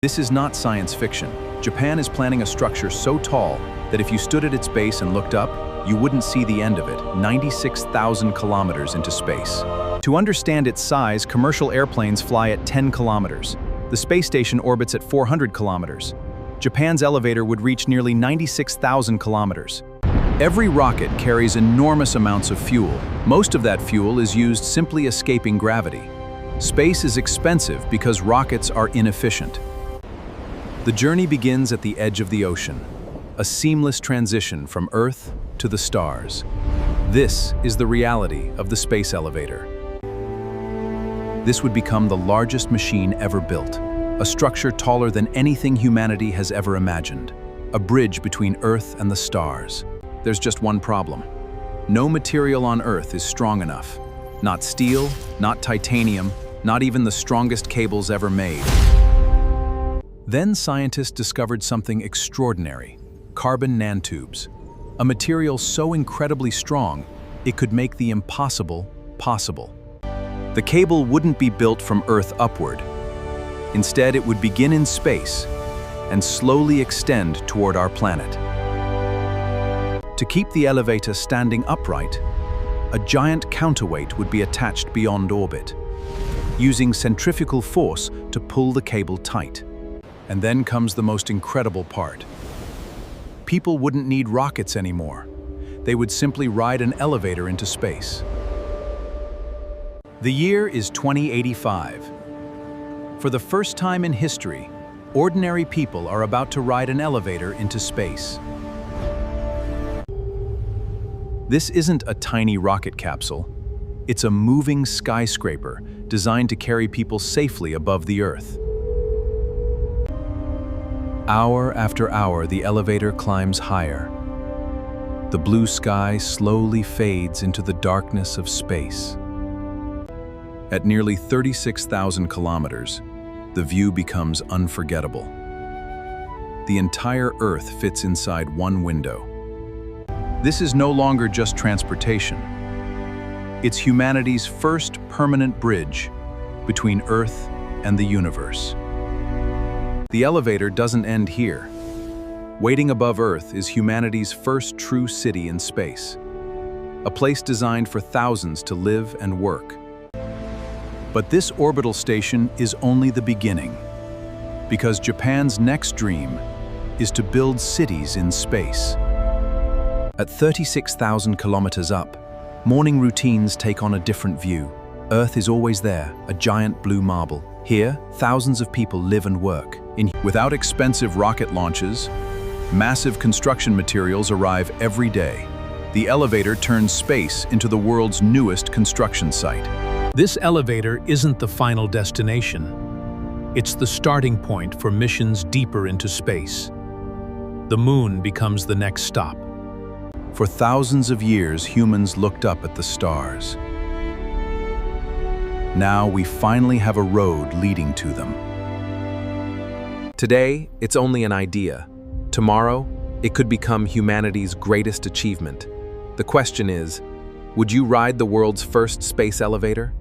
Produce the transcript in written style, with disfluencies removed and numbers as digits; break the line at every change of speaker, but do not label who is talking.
This is not science fiction. Japan is planning a structure so tall that if you stood at its base and looked up, you wouldn't see the end of it, 96,000 kilometers into space. To understand its size, commercial airplanes fly at 10 kilometers. The space station orbits at 400 kilometers. Japan's elevator would reach nearly 96,000 kilometers. Every rocket carries enormous amounts of fuel. Most of that fuel is used simply escaping gravity. Space is expensive because rockets are inefficient. The journey begins at the edge of the ocean, a seamless transition from Earth to the stars. This is the reality of the space elevator. This would become the largest machine ever built, a structure taller than anything humanity has ever imagined, a bridge between Earth and the stars. There's just one problem. No material on Earth is strong enough. Not steel, not titanium, not even the strongest cables ever made. Then scientists discovered something extraordinary: carbon nanotubes, a material so incredibly strong it could make the impossible possible. The cable wouldn't be built from Earth upward. Instead, it would begin in space and slowly extend toward our planet. To keep the elevator standing upright, a giant counterweight would be attached beyond orbit, using centrifugal force to pull the cable tight. And then comes the most incredible part. People wouldn't need rockets anymore. They would simply ride an elevator into space. The year is 2085. For the first time in history, ordinary people are about to ride an elevator into space. This isn't a tiny rocket capsule. It's a moving skyscraper designed to carry people safely above the Earth. Hour after hour, the elevator climbs higher. The blue sky slowly fades into the darkness of space. At nearly 36,000 kilometers, the view becomes unforgettable. The entire Earth fits inside one window. This is no longer just transportation. It's humanity's first permanent bridge between Earth and the universe. The elevator doesn't end here. Waiting above Earth is humanity's first true city in space, a place designed for thousands to live and work. But this orbital station is only the beginning, because Japan's next dream is to build cities in space. At 36,000 kilometers up, morning routines take on a different view. Earth is always there, a giant blue marble. Here, thousands of people live and work. Without expensive rocket launches, massive construction materials arrive every day. The elevator turns space into the world's newest construction site.
This elevator isn't the final destination. It's the starting point for missions deeper into space. The moon becomes the next stop.
For thousands of years, humans looked up at the stars. Now we finally have a road leading to them.
Today, it's only an idea. Tomorrow, it could become humanity's greatest achievement. The question is, would you ride the world's first space elevator?